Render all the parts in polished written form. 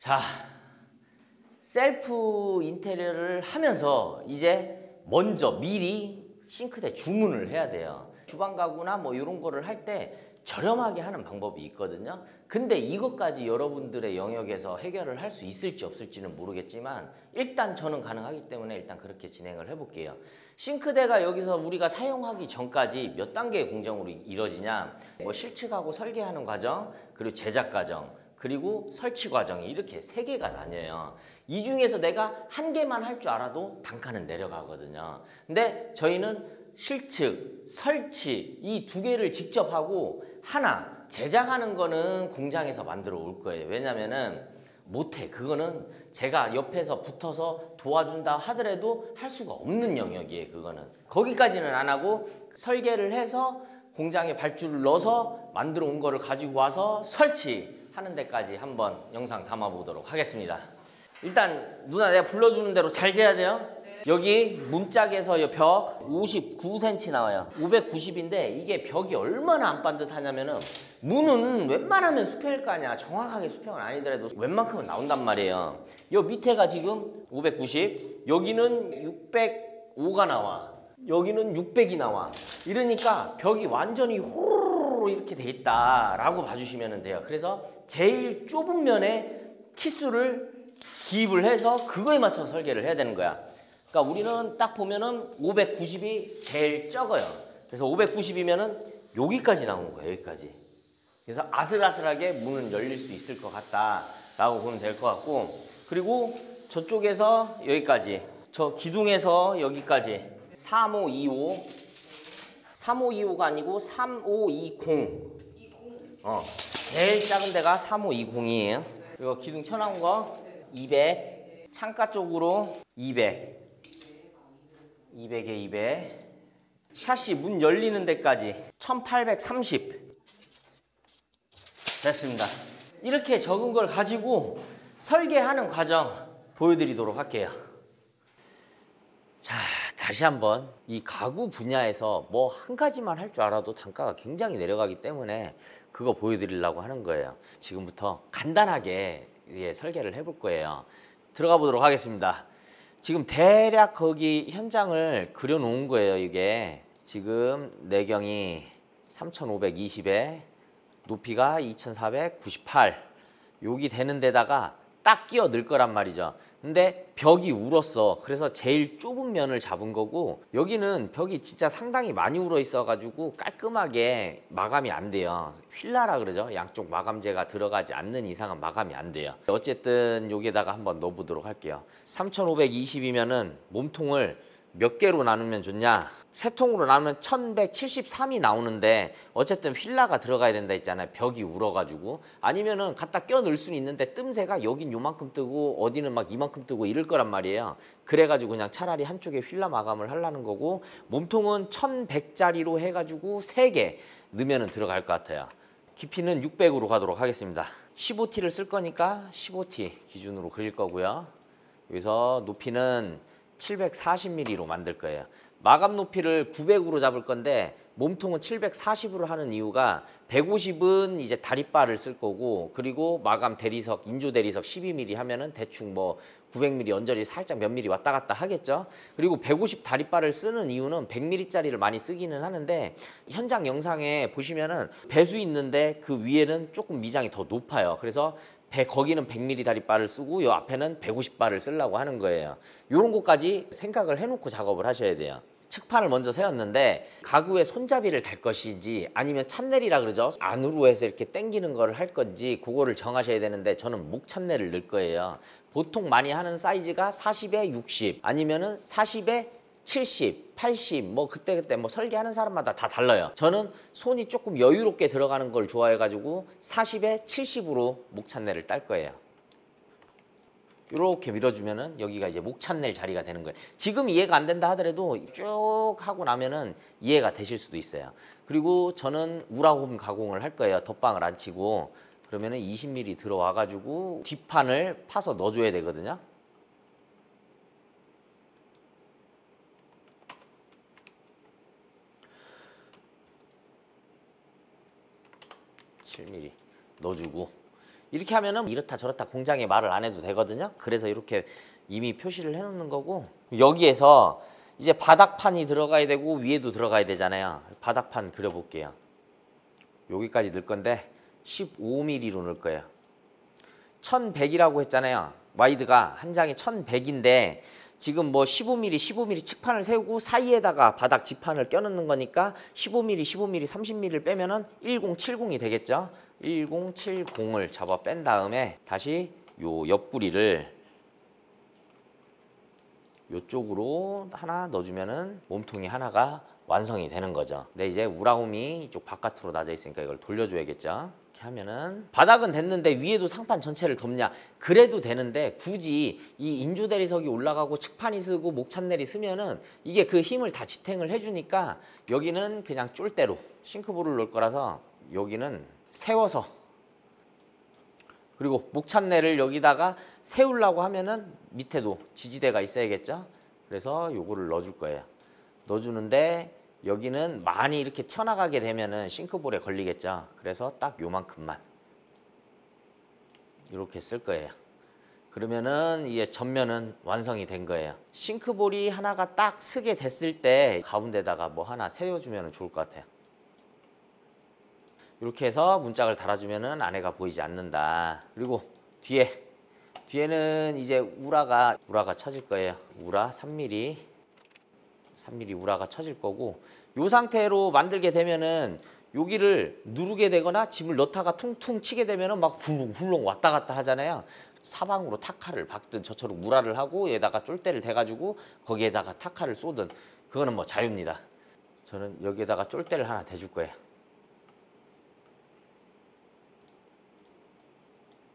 자, 셀프 인테리어를 하면서 이제 먼저 미리 싱크대 주문을 해야 돼요. 주방 가구나 뭐 이런 거를 할 때 저렴하게 하는 방법이 있거든요. 근데 이것까지 여러분들의 영역에서 해결을 할 수 있을지 없을지는 모르겠지만 일단 저는 가능하기 때문에 일단 그렇게 진행을 해볼게요. 싱크대가 여기서 우리가 사용하기 전까지 몇 단계의 공정으로 이루어지냐, 뭐 실측하고 설계하는 과정, 그리고 제작 과정, 그리고 설치 과정이 이렇게 세 개가 나뉘어요. 이 중에서 내가 한 개만 할 줄 알아도 단가는 내려가거든요. 근데 저희는 실측, 설치 이 두 개를 직접 하고 하나 제작하는 거는 공장에서 만들어 올 거예요. 왜냐면은 못해. 그거는 제가 옆에서 붙어서 도와준다 하더라도 할 수가 없는 영역이에요. 그거는 거기까지는 안 하고 설계를 해서 공장에 발주를 넣어서 만들어 온 거를 가지고 와서 설치하는 데까지 한번 영상 담아 보도록 하겠습니다. 일단 누나 내가 불러주는 대로 잘 재야 돼요. 여기 문짝에서 벽 59cm 나와요. 590인데 이게 벽이 얼마나 안 반듯하냐면은 문은 웬만하면 수평일 거 아니야. 정확하게 수평은 아니더라도 웬만큼은 나온단 말이에요. 요 밑에가 지금 590, 여기는 605가 나와, 여기는 600이 나와. 이러니까 벽이 완전히 호로로 이렇게 돼 있다라고 봐주시면 돼요. 그래서 제일 좁은 면에 치수를 기입을 해서 그거에 맞춰서 설계를 해야 되는 거야. 그러니까 우리는 딱 보면은 590이 제일 적어요. 그래서 590이면은 여기까지 나오는 거예요. 여기까지. 그래서 아슬아슬하게 문은 열릴 수 있을 것 같다라고 보면 될 것 같고, 그리고 저쪽에서 여기까지, 저 기둥에서 여기까지 3525, 3525가 아니고 3520. 제일 작은 데가 3520이에요. 그리고 기둥 쳐나온 거 200, 창가 쪽으로 200, 200에 200, 샷이 문 열리는 데까지 1830 됐습니다. 이렇게 적은 걸 가지고 설계하는 과정 보여드리도록 할게요. 자, 다시 한번 이 가구 분야에서 뭐 한 가지만 할 줄 알아도 단가가 굉장히 내려가기 때문에 그거 보여드리려고 하는 거예요. 지금부터 간단하게 이제 설계를 해볼 거예요. 들어가 보도록 하겠습니다. 지금 대략 거기 현장을 그려 놓은 거예요. 이게 지금 내경이 3520에 높이가 2498 여기 되는 데다가 딱 끼어 넣을 거란 말이죠. 근데 벽이 울었어. 그래서 제일 좁은 면을 잡은 거고, 여기는 벽이 진짜 상당히 많이 울어 있어 가지고 깔끔하게 마감이 안 돼요. 휠라라 그러죠. 양쪽 마감재가 들어가지 않는 이상은 마감이 안 돼요. 어쨌든 여기에다가 한번 넣어 보도록 할게요. 3520이면은 몸통을 몇 개로 나누면 좋냐? 세 통으로 나누면 1173이 나오는데 어쨌든 휠라가 들어가야 된다 했잖아요. 벽이 울어가지고. 아니면은 갖다 껴 넣을 수는 있는데 뜸새가 여긴 요만큼 뜨고 어디는 막 이만큼 뜨고 이럴 거란 말이에요. 그래가지고 그냥 차라리 한쪽에 휠라 마감을 하려는 거고, 몸통은 1100짜리로 해가지고 3개 넣으면 들어갈 것 같아요. 깊이는 600으로 가도록 하겠습니다. 15T를 쓸 거니까 15T 기준으로 그릴 거고요. 여기서 높이는 740mm로 만들 거예요. 마감 높이를 900으로 잡을 건데 몸통은 740으로 하는 이유가 150은 이제 다리바를 쓸 거고, 그리고 마감 대리석, 인조 대리석 12mm 하면은 대충 뭐 900mm 언저리 살짝 몇 mm 왔다 갔다 하겠죠. 그리고 150 다리바를 쓰는 이유는 100mm짜리를 많이 쓰기는 하는데 현장 영상에 보시면은 배수 있는데 그 위에는 조금 미장이 더 높아요. 그래서 거기는 100mm 다리바를 쓰고 요 앞에는 150바를 쓰려고 하는 거예요. 이런 것까지 생각을 해놓고 작업을 하셔야 돼요. 측판을 먼저 세웠는데 가구에 손잡이를 달 것인지 아니면 찬넬이라 그러죠. 안으로 해서 이렇게 당기는 거를 할 건지 그거를 정하셔야 되는데 저는 목 찬넬을 넣을 거예요. 보통 많이 하는 사이즈가 40에 60 아니면은 40에 70, 80 뭐 그때 뭐 설계하는 사람마다 다 달라요. 저는 손이 조금 여유롭게 들어가는 걸 좋아해가지고 40에 70으로 목찬넬을 딸 거예요. 이렇게 밀어주면은 여기가 이제 목찬넬 자리가 되는 거예요. 지금 이해가 안 된다 하더라도 쭉 하고 나면은 이해가 되실 수도 있어요. 그리고 저는 우라홈 가공을 할 거예요. 덧방을 안 치고. 그러면은 20mm 들어와가지고 뒷판을 파서 넣어줘야 되거든요. 7mm 넣어주고 이렇게 하면은 이렇다 저렇다 공장에 말을 안 해도 되거든요. 그래서 이렇게 이미 표시를 해놓는 거고, 여기에서 이제 바닥판이 들어가야 되고 위에도 들어가야 되잖아요. 바닥판 그려볼게요. 여기까지 넣을 건데 15mm로 넣을 거예요. 1100이라고 했잖아요. 와이드가 한 장에 1100인데 지금 뭐 15mm, 15mm 측판을 세우고 사이에다가 바닥 지판을 껴넣는 거니까 15mm, 15mm, 30mm를 빼면은 1070이 되겠죠. 1070을 잡아 뺀 다음에 다시 요 옆구리를 요쪽으로 하나 넣어주면은 몸통이 하나가 완성이 되는 거죠. 근데 이제 우라홈이 이쪽 바깥으로 나져 있으니까 이걸 돌려줘야겠죠. 이렇게 하면은 바닥은 됐는데 위에도 상판 전체를 덮냐? 그래도 되는데 굳이 이 인조 대리석이 올라가고 측판이 쓰고 목찬넬이 쓰면은 이게 그 힘을 다 지탱을 해주니까 여기는 그냥 쫄대로 싱크볼을 넣을 거라서 여기는 세워서, 그리고 목찬넬을 여기다가 세우려고 하면은 밑에도 지지대가 있어야겠죠. 그래서 요거를 넣어줄 거예요. 넣어주는데 여기는 많이 이렇게 튀어나가게 되면은 싱크볼에 걸리겠죠. 그래서 딱 요만큼만 이렇게 쓸 거예요. 그러면은 이제 전면은 완성이 된 거예요. 싱크볼이 하나가 딱 쓰게 됐을 때 가운데다가 뭐 하나 세워주면 좋을 것 같아요. 이렇게 해서 문짝을 달아주면은 안에가 보이지 않는다. 그리고 뒤에는 이제 우라가 쳐질 거예요. 우라 3mm 우라가 쳐질 거고, 요 상태로 만들게 되면은 여기를 누르게 되거나 집을 넣다가 퉁퉁 치게 되면은 막 훌렁훌렁 왔다 갔다 하잖아요. 사방으로 타카를 박든 저처럼 우라를 하고 얘다가 쫄대를 대가지고 거기에다가 타카를 쏘든 그거는 뭐 자유입니다. 저는 여기에다가 쫄대를 하나 대줄 거예요.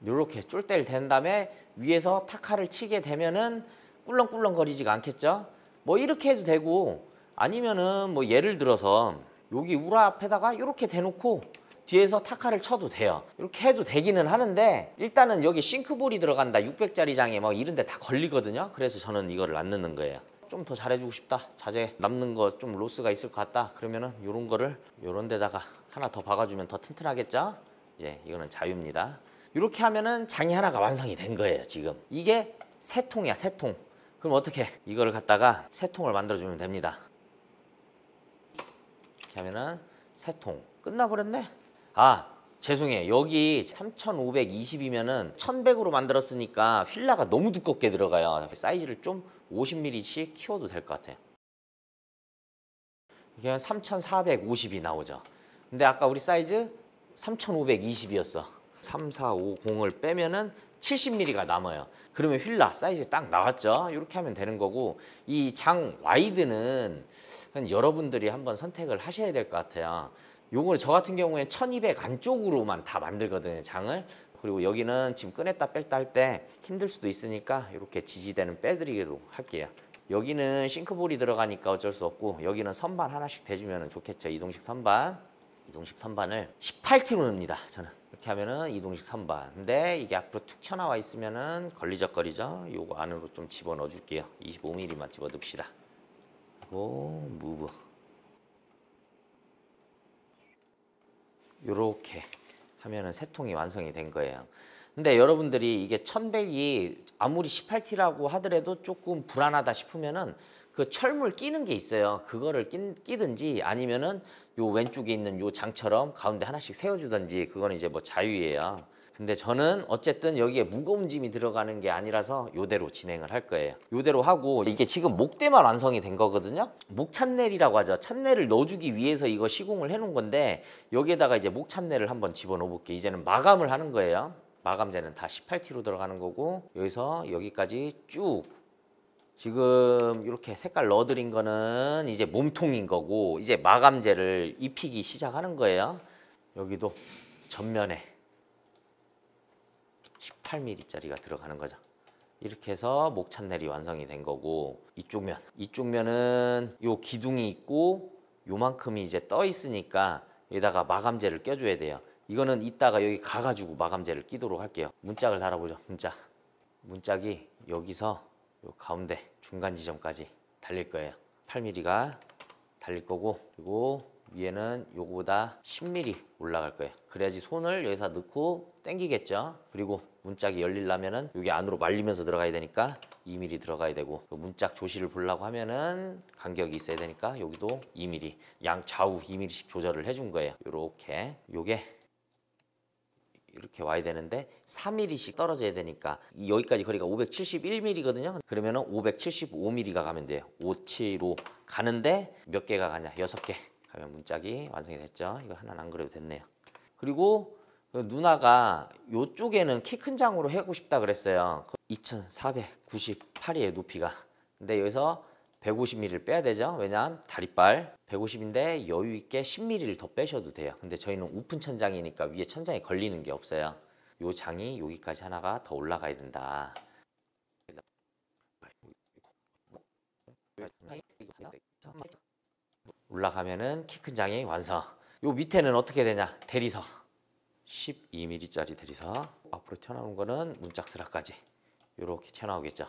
이렇게 쫄대를 댄 다음에 위에서 타카를 치게 되면은 꿀렁꿀렁 거리지가 않겠죠. 뭐 이렇게 해도 되고, 아니면은 뭐 예를 들어서 여기 우라 앞에다가 이렇게 대놓고 뒤에서 타카를 쳐도 돼요. 이렇게 해도 되기는 하는데 일단은 여기 싱크볼이 들어간다 600짜리 장에 뭐 이런 데 다 걸리거든요. 그래서 저는 이거를 안 넣는 거예요. 좀 더 잘해주고 싶다, 자재 남는 거 좀 로스가 있을 것 같다 그러면은 요런 거를 요런 데다가 하나 더 박아주면 더 튼튼하겠죠. 예, 이거는 자유입니다. 이렇게 하면은 장이 하나가 완성이 된 거예요. 지금 이게 세 통이야, 세 통. 그럼 어떻게? 이거를 갖다가 세 통을 만들어주면 됩니다. 이렇게 하면은 세 통. 끝나버렸네? 아, 죄송해요. 여기 3520이면은 1100으로 만들었으니까 휠라가 너무 두껍게 들어가요. 사이즈를 좀 50mm씩 키워도 될 것 같아요. 이게 3450이 나오죠. 근데 아까 우리 사이즈 3520이었어. 3450을 빼면은 70mm가 남아요. 그러면 휠라 사이즈 딱 나왔죠. 이렇게 하면 되는 거고, 이 장 와이드는 여러분들이 한번 선택을 하셔야 될 것 같아요. 요거 저 같은 경우에 1200 안쪽으로만 다 만들거든요, 장을. 그리고 여기는 지금 꺼냈다 뺐다 할 때 힘들 수도 있으니까 이렇게 지지대는 빼드리도록 할게요. 여기는 싱크볼이 들어가니까 어쩔 수 없고, 여기는 선반 하나씩 대주면 좋겠죠. 이동식 선반을 18T로 넣습니다. 저는 이렇게 하면은 이동식 선반. 근데 이게 앞으로 툭 튀어나와 있으면은 걸리적거리죠. 요거 안으로 좀 집어넣어 줄게요. 25mm만 집어넣읍시다. 그리고 무브. 요렇게 하면은 세 통이 완성이 된 거예요. 근데 여러분들이 이게 1100이 아무리 18T라고 하더라도 조금 불안하다 싶으면은 그 철물 끼는 게 있어요. 그거를 끼든지 아니면은 요 왼쪽에 있는 요 장처럼 가운데 하나씩 세워주든지, 그거는 이제 뭐 자유예요. 근데 저는 어쨌든 여기에 무거운 짐이 들어가는 게 아니라서 요대로 진행을 할 거예요. 요대로 하고, 이게 지금 목대만 완성이 된 거거든요. 목찬넬이라고 하죠. 찬넬을 넣어주기 위해서 이거 시공을 해놓은 건데, 여기에다가 이제 목찬넬을 한번 집어넣어 볼게요. 이제는 마감을 하는 거예요. 마감재는 다 18T로 들어가는 거고, 여기서 여기까지 쭉 지금 이렇게 색깔 넣어드린 거는 이제 몸통인 거고, 이제 마감재를 입히기 시작하는 거예요. 여기도 전면에 18mm짜리가 들어가는 거죠. 이렇게 해서 목찬넬이 완성이 된 거고, 이쪽면은 요 기둥이 있고 요만큼이 이제 떠 있으니까 여기다가 마감재를 껴줘야 돼요. 이거는 이따가 여기 가가지고 마감재를 끼도록 할게요. 문짝을 달아보죠. 문짝이 여기서 요 가운데 중간 지점까지 달릴 거예요. 8mm가 달릴 거고, 그리고 위에는 요거보다 10mm 올라갈 거예요. 그래야지 손을 여기서 넣고 당기겠죠. 그리고 문짝이 열리려면은 여기 안으로 말리면서 들어가야 되니까 2mm 들어가야 되고, 문짝 조시를 보려고 하면은 간격이 있어야 되니까 여기도 2mm, 양 좌우 2mm씩 조절을 해준 거예요. 요렇게 요게 이렇게 와야 되는데 4mm씩 떨어져야 되니까 여기까지 거리가 571mm거든요. 그러면은 575mm가 가면 돼요. 575 가는데 몇 개가 가냐? 6개 가면 문짝이 완성이 됐죠. 이거 하나는 안 그래도 됐네요. 그리고 누나가 이쪽에는 키 큰 장으로 하고 싶다 그랬어요. 2498이에요 높이가. 근데 여기서 150mm를 빼야 되죠. 왜냐하면 다리빨 150인데 여유 있게 10mm를 더 빼셔도 돼요. 근데 저희는 오픈 천장이니까 위에 천장에 걸리는 게 없어요. 요 장이 여기까지 하나가 더 올라가야 된다. 올라가면은 키 큰 장이 완성. 요 밑에는 어떻게 되냐? 대리석 12mm짜리 대리석. 앞으로 튀어나오는 거는 문짝스라까지 요렇게 튀어나오겠죠.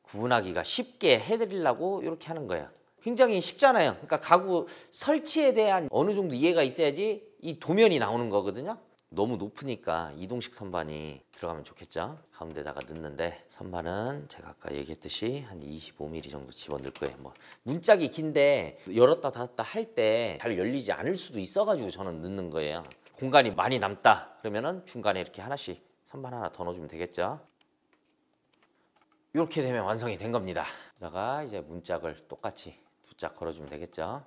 구분하기가 쉽게 해드리려고 이렇게 하는 거예요. 굉장히 쉽잖아요. 그러니까 가구 설치에 대한 어느 정도 이해가 있어야지 이 도면이 나오는 거거든요. 너무 높으니까 이동식 선반이 들어가면 좋겠죠. 가운데다가 넣는데 선반은 제가 아까 얘기했듯이 한 25mm 정도 집어넣을 거예요. 뭐 문짝이 긴데 열었다 닫았다 할 때 잘 열리지 않을 수도 있어가지고 저는 넣는 거예요. 공간이 많이 남다 그러면은 중간에 이렇게 하나씩 선반 하나 더 넣어주면 되겠죠. 이렇게 되면 완성이 된 겁니다. 여기다가 이제 문짝을 똑같이 두 짝 걸어주면 되겠죠.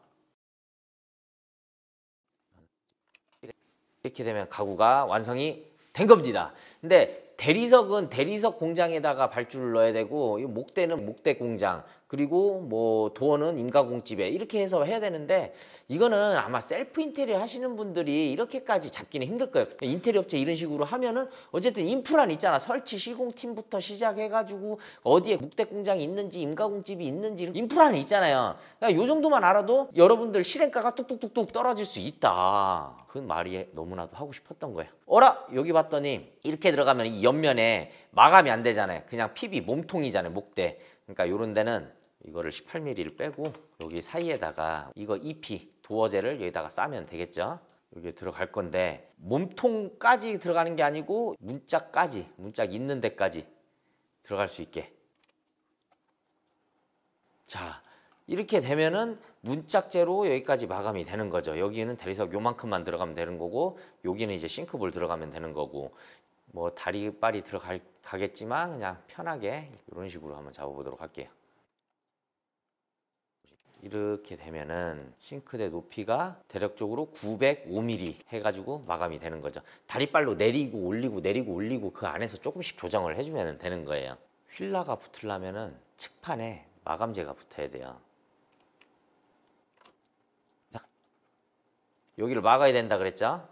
이렇게 되면 가구가 완성이 된 겁니다. 근데 대리석은 대리석 공장에다가 발주를 넣어야 되고, 이 목대는 목대 공장, 그리고 뭐 도어는 인가공집에 이렇게 해서 해야 되는데, 이거는 아마 셀프 인테리어 하시는 분들이 이렇게까지 잡기는 힘들 거예요. 인테리어 업체 이런 식으로 하면은 어쨌든 인프라는 있잖아. 설치 시공팀부터 시작해가지고 어디에 목대 공장이 있는지 인가공집이 있는지 인프라는 있잖아요. 그러니까 요 정도만 알아도 여러분들 실행가가 뚝뚝뚝뚝 떨어질 수 있다. 그 말이 너무나도 하고 싶었던 거예요. 어라? 여기 봤더니 이렇게 들어가면 이 옆면에 마감이 안 되잖아요. 그냥 PB 몸통이잖아요. 목대. 그러니까 요런 데는 이거를 18mm를 빼고 여기 사이에다가 이거 EP 도어제를 여기다가 싸면 되겠죠. 여기에 들어갈 건데 몸통까지 들어가는 게 아니고 문짝까지, 문짝 있는 데까지 들어갈 수 있게. 자, 이렇게 되면은 문짝재로 여기까지 마감이 되는 거죠. 여기는 대리석 요만큼만 들어가면 되는 거고, 여기는 이제 싱크볼 들어가면 되는 거고, 뭐 다리빨이 들어가겠지만 그냥 편하게 이런 식으로 한번 잡아보도록 할게요. 이렇게 되면은 싱크대 높이가 대략적으로 905mm 해가지고 마감이 되는 거죠. 다리빨로 내리고 올리고 내리고 올리고 그 안에서 조금씩 조정을 해주면 되는 거예요. 휠라가 붙으려면은 측판에 마감재가 붙어야 돼요. 여기를 막아야 된다 그랬죠?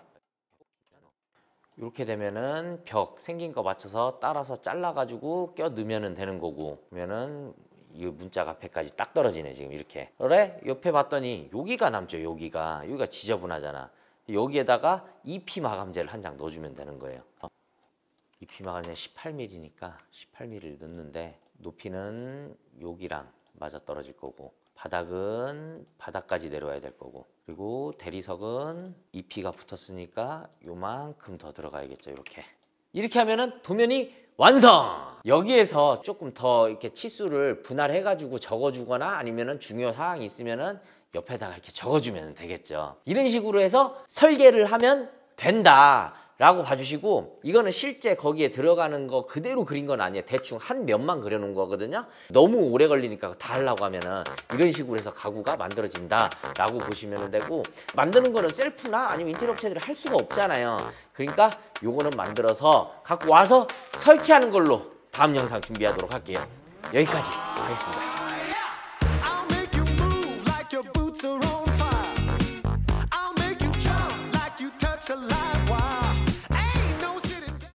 이렇게 되면은 벽 생긴 거 맞춰서 따라서 잘라가지고 껴 넣으면 되는 거고, 그러면은 이 문짝 앞에까지 딱 떨어지네 지금 이렇게. 그래? 옆에 봤더니 여기가 남죠. 여기가 지저분하잖아. 여기에다가 EP 마감재를 한 장 넣어주면 되는 거예요. EP 마감재 18mm니까 18mm를 넣는데 높이는 여기랑 맞아 떨어질 거고, 바닥은 바닥까지 내려와야 될 거고, 그리고 대리석은 EP가 붙었으니까 요만큼 더 들어가야겠죠. 이렇게 하면은 도면이 완성! 여기에서 조금 더 이렇게 치수를 분할해 가지고 적어주거나 아니면은 중요 사항이 있으면은 옆에다가 이렇게 적어주면 되겠죠. 이런 식으로 해서 설계를 하면 된다 라고 봐주시고, 이거는 실제 거기에 들어가는 거 그대로 그린 건 아니에요. 대충 한 면만 그려놓은 거거든요. 너무 오래 걸리니까 다 하려고 하면은 이런 식으로 해서 가구가 만들어진다 라고 보시면 되고, 만드는 거는 셀프나 아니면 인테리어 업체들이 할 수가 없잖아요. 그러니까 요거는 만들어서 갖고 와서 설치하는 걸로 다음 영상 준비하도록 할게요. 여기까지 하겠습니다.